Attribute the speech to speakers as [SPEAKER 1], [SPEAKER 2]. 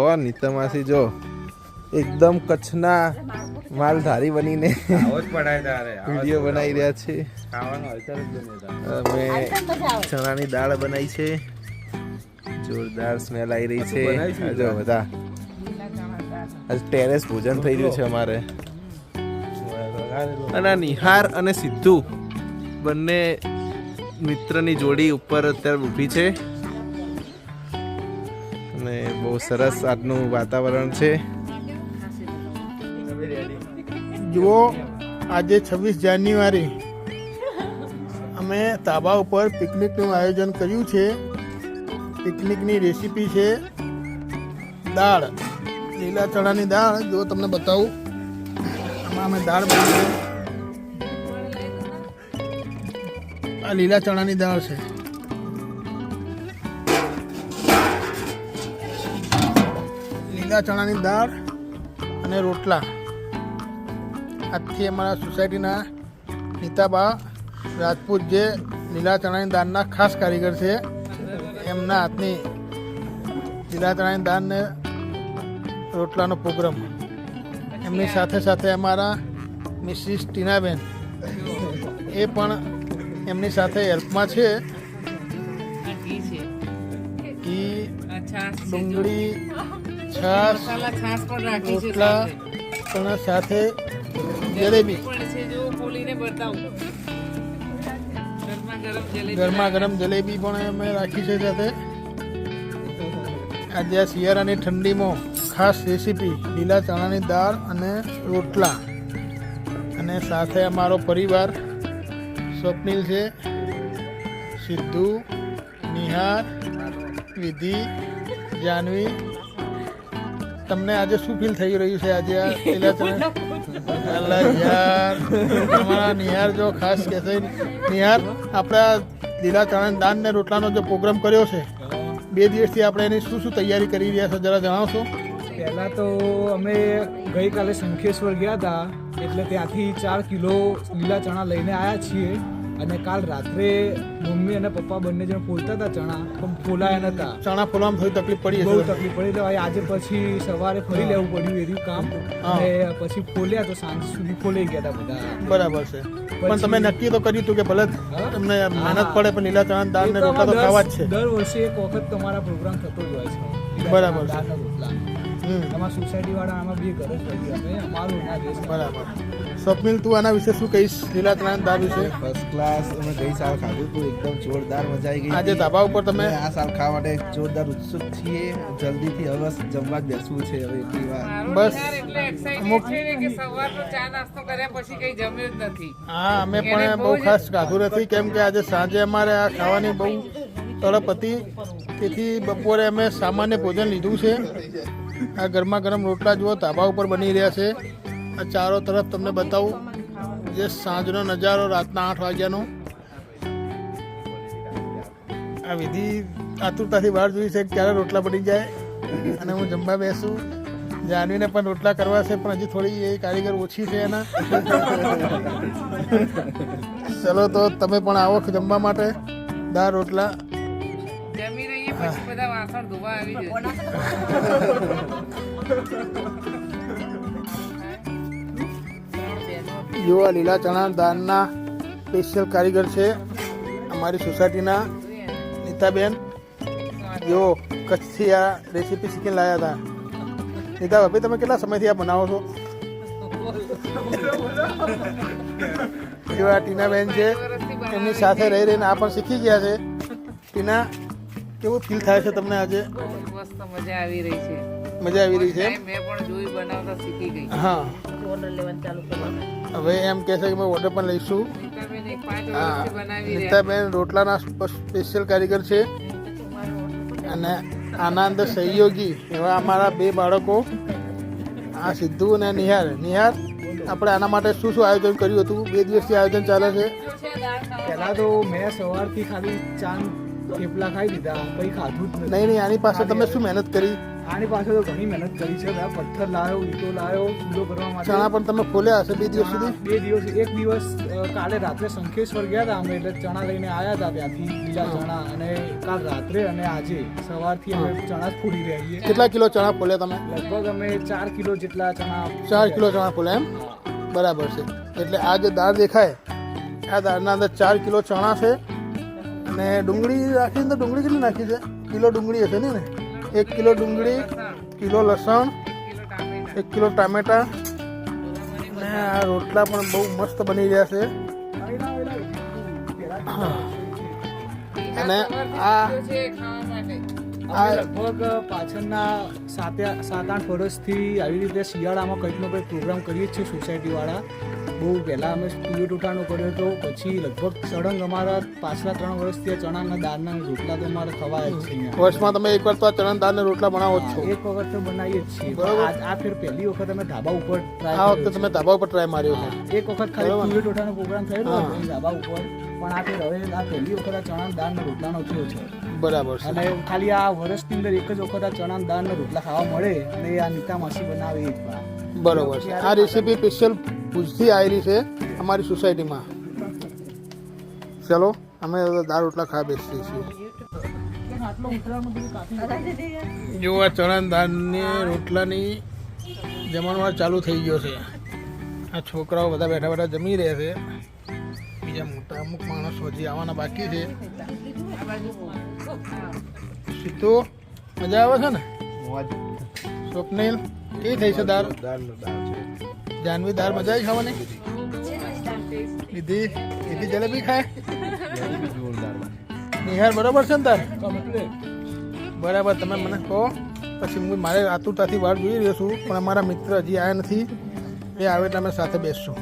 [SPEAKER 1] આવો નીતામાંથી જો એકદમ કચ્છના માલધારી બનીને વિડીયો બનાવી રહ્યા છે. અમે ચણાની દાળ બનાવી છે, જોરદાર સ્મેલ આવી રહી છે. જો બધા આજે ટેરેસ ભોજન થઈ રહ્યું છે અમારે. અને નિહાર અને સિદ્ધુ બંને મિત્રની જોડી ઉપર અત્યારે ઊભી છે અને બહુ સરસ આજનું વાતાવરણ છે.
[SPEAKER 2] જુઓ, આજે 26 જાન્યુઆરી અમે ધાબા ઉપર પિકનિકનું આયોજન કર્યું છે. પિકનિકની રેસીપી છે દાળ, લીલા ચણાની દાળ. જો તમને બતાવું, આમાં અમે દાળ બનાવી. આ લીલા ચણાની દાળ છે. લીલા ચણાની દાળ અને રોટલા. આજથી અમારા સોસાયટીના નીતાબા રાજપૂત, જે લીલા ચણાની દાળના ખાસ કારીગર છે, એમના હાથની લીલા ચણાની દાળ ને રોટલાનો પ્રોગ્રામ. એમની સાથે સાથે અમારા મિસિસ ટીનાબેન એ પણ એમની સાથે હેલ્પમાં છે. ઘી, ડુંગળી, છાશ, રોટલા પણ સાથે જલેબી, ગરમા ગરમ જલેબી પણ અમે રાખી છે સાથે. આજે આ શિયાળાની ઠંડીમાં ખાસ રેસીપી લીલા ચણાની દાળ અને રોટલા. અને સાથે અમારો પરિવાર સ્વપ્નિલ છે, સિદ્ધુ, નિહાર, વિધિ, જાનવી. તમને આજે શું ફીલ થઈ રહ્યું છે? આજે આ લીલા ચણા યાર, તમારા નિહાર જો ખાસ કહેશે. નિહાર, આપણે આ લીલા ચણાની દાળ ને રોટલાનો જે પ્રોગ્રામ કર્યો છે, 2 દિવસથી આપણે એની શું શું તૈયારી કરી રહ્યા છો, જરા જણાવશો?
[SPEAKER 3] પહેલાં તો અમે ગઈકાલે શંખેશ્વર ગયા હતા, એટલે ત્યાંથી 4 કિલો લીલા ચણા લઈને આવ્યા છીએ. અને કાલ રાત્રે મમ્મી અને પપ્પા બંને જણ ફોલતા હતા ચણા, પણ ફોલાયા નહોતા.
[SPEAKER 2] ચણા ફોલવામાં થોડી તકલીફ પડી,
[SPEAKER 3] બહુ તકલીફ પડી. એટલે આજે પછી સવારે ફરી લેવું પડ્યું એનું કામ. અને પછી ફોલ્યા તો સાંજ સુધી ફોલાઈ ગયા હતા બધા.
[SPEAKER 2] બરાબર છે. પણ તમે નક્કી તો કર્યું હતું કે ભલે તમને મહેનત પડે પણ લીલા ચણા દાળ ને રોટલા તો ખાવા જ છે.
[SPEAKER 3] દર વર્ષે એક વખત તમારા પ્રોગ્રામ થતો જ હોય છે.
[SPEAKER 2] બરાબર.
[SPEAKER 3] રોટલા અમારા સોસાયટી વાળા આમાં 2 ઘર જ હોય, અમે અમારું ના દેશ.
[SPEAKER 2] બરાબર. સ્વપ્નિલ, તું આના વિશે શું કહીશ? લીલા ચણાની દાળ વિશે
[SPEAKER 1] ફર્સ્ટ ક્લાસ. અમે ગઈ સાલ ખાધું હતું, એકદમ જોરદાર મજા આવી ગઈ.
[SPEAKER 2] આજે ધાબા ઉપર તમે
[SPEAKER 1] આ સાલ ખાવા માટે જોરદાર ઉત્સુક છીએ. જલ્દીથી હવે જમવા જ બેસવું છે. હવે એટલી વાર
[SPEAKER 2] બસ
[SPEAKER 4] અમુક સવારનો ચા નાસ્તો કર્યા પછી કઈ જમ્યું જ નથી.
[SPEAKER 2] હા, અમે પણ બહુ ખાસ ખાધું નથી, કેમ કે આજે સાંજે અમારે આ ખાવાની બહુ તડપ હતી. તેથી બપોરે અમે સામાન્ય ભોજન લીધું છે. આ ગરમા ગરમ રોટલા જુઓ ધાબા ઉપર બની રહ્યા છે. આ ચારો તરફ તમને બતાવું, જે સાંજનો નજારો રાતના 8 વાગ્યાનો. આ વિધિ આતુરતાથી બહાર જોઈ છે ક્યારે રોટલા બની જાય અને હું જમવા બેસું. જાનવીને પણ રોટલા કરવા છે, પણ હજી થોડી એ કારીગર ઓછી છે એના. ચલો તો તમે પણ આવો જમવા માટે. દાળ રોટલા
[SPEAKER 4] જમી રહીએ પછી બધા વાસણ ધોવા આવી જશે.
[SPEAKER 2] જો આ લીલા ચણા દાળના સ્પેશિયલ કારીગર છે અમારી સોસાયટીના નીતાબેન. જો કચ્છથી આ રેસીપી શીખીને લાવ્યા હતા. નીતા ભાભી, તમે કેટલા સમયથી આ બનાવો છો? જો આ ટીનાબેન છે, એમની સાથે રહી રહીને આ પણ શીખી ગયા છે. ટીના, કેવું ફીલ થાય છે તમને આજે?
[SPEAKER 4] મસ્ત મજા આવી રહી છે.
[SPEAKER 2] મજા આવી રહી છે?
[SPEAKER 4] મેં પણ જોઈ બનાવતા શીખી ગઈ.
[SPEAKER 2] હા,
[SPEAKER 4] ઓર્ડર લેવાનું ચાલુ કરવાનું.
[SPEAKER 2] હવે એમ કહે છે કે અમે ઓર્ડર પણ લઈશું.
[SPEAKER 4] નીતાબેન એક 5
[SPEAKER 2] હા,
[SPEAKER 4] વર્ષથી બનાવી રહ્યા.
[SPEAKER 2] નીતાબેન રોટલાના સ્પેશિયલ કારીગર છે. અને આના અંદર સહયોગી એવા અમારા 2 બાળકો, આ સિદ્ધુ અને નિહાર. નિહાર, આપણે આના માટે શું શું આયોજન કર્યું હતું? 2 દિવસથી આયોજન ચાલે છે.
[SPEAKER 3] પહેલાં તો મેં સવારથી ખાલી ચા થેપલા ખાઈ લીધા, કંઈ ખાધું જ
[SPEAKER 2] નહીં, આની પાસે તમે શું મહેનત કરી?
[SPEAKER 3] આની પાછળ તો ઘણી મહેનત કરી છે. મેં પથ્થર લાવ્યો, ઈંટો લાવ્યો, ચૂલો કરવા માટે.
[SPEAKER 2] ચણા પણ તમે ફોલ્યા હશે 2 દિવસ સુધી?
[SPEAKER 3] 2 દિવસ, એક દિવસ કાલે રાત્રે શંખેશ્વર ગયા હતા અમે, એટલે ચણા લઈને આવ્યા હતા ત્યાંથી, લીલા ચણા. અને કાલ રાત્રે અને આજે સવારથી અમે ચણા જ ફોડી રહ્યા છીએ.
[SPEAKER 2] કેટલા કિલો ચણા ફોલ્યા તમે?
[SPEAKER 3] લગભગ અમે 4 કિલો જેટલા ચણા.
[SPEAKER 2] 4 કિલો ચણા ફોલ્યા એમ? બરાબર છે. એટલે આ જે દાળ દેખાય, આ દાળના અંદર 4 કિલો ચણા છે. અને ડુંગળી રાખી તો ડુંગળી કેટલી નાખી છે? કિલો ડુંગળી હશે ને? 1 કિલો ડુંગળી, કિલો લસણ, 1 કિલો ટામેટા. અને આ રોટલા પણ બહુ મસ્ત બની રહ્યા છે. અને આ
[SPEAKER 4] છે ખાવા માટે.
[SPEAKER 3] અમે લગભગ પાછળના 7-8 વર્ષથી આવી રીતે શિયાળામાં કંઈક નો કંઈક પ્રોગ્રામ કરીએ જ છીએ સોસાયટીવાળા. બહુ પહેલાં અમે તુવેર ટોટાનો કર્યો હતો, પછી લગભગ સળંગ અમારા પાછલા 3 વર્ષથી આ ચણાના દાળના રોટલા તો અમારે ખવાય જ છે અહીંયા.
[SPEAKER 2] વર્ષમાં તમે એકવાર તો આ ચણા દાળના રોટલા બનાવો જ છો?
[SPEAKER 3] એક વખત તો બનાવીએ જ છીએ.
[SPEAKER 2] બરોબર.
[SPEAKER 3] આ ફેર પહેલી વખત અમે ધાબા ઉપર ટ્રાય
[SPEAKER 2] આ વખતે તમે ધાબા ઉપર ટ્રાય માર્યો છે?
[SPEAKER 3] એક વખત ખાલી તુવેર ટોટાનો પ્રોગ્રામ થયેલો હતો અહીં ધાબા ઉપર, પણ આ ફેર હવે આ પહેલી વખત આ ચણા દાળના રોટલાનો થયો છે.
[SPEAKER 2] બરાબર છે.
[SPEAKER 3] અને ખાલી આ વર્ષની અંદર એક જ વખત આ ચણા દાળના રોટલા ખાવા મળે, અને આ નીતા માસી બનાવે એ જ વાર.
[SPEAKER 2] બરોબર છે. આ રેસીપી સ્પેશિયલ ભુજથી આવેલી છે અમારી સોસાયટીમાં. ચલો અમે દાળ રોટલા ખાવા બેસીએ છીએ. જો આ ચણા દાળની રોટલાની જમણવાર ચાલુ થઈ ગયો છે. આ છોકરાઓ બધા બેઠા બેઠા જમી રહ્યા છે. બીજા મોટા અમુક માણસો હજી આવવાના બાકી છે. સીતો મજા આવે છે ને? સ્વપ્નિલ કેવી થઈ છે દાળ? જાનવી દાળ મજા આવી ખાવાની? દીદી જલેબી ખાય? નિહાર બરાબર છે ને તાર? બરાબર. તમે મને કહો પછી હું મારે આતુરતાથી વાર જોઈ રહ્યો છું, પણ અમારા મિત્ર હજી આવ્યા નથી. એ આવે એટલે અમે સાથે બેસશું.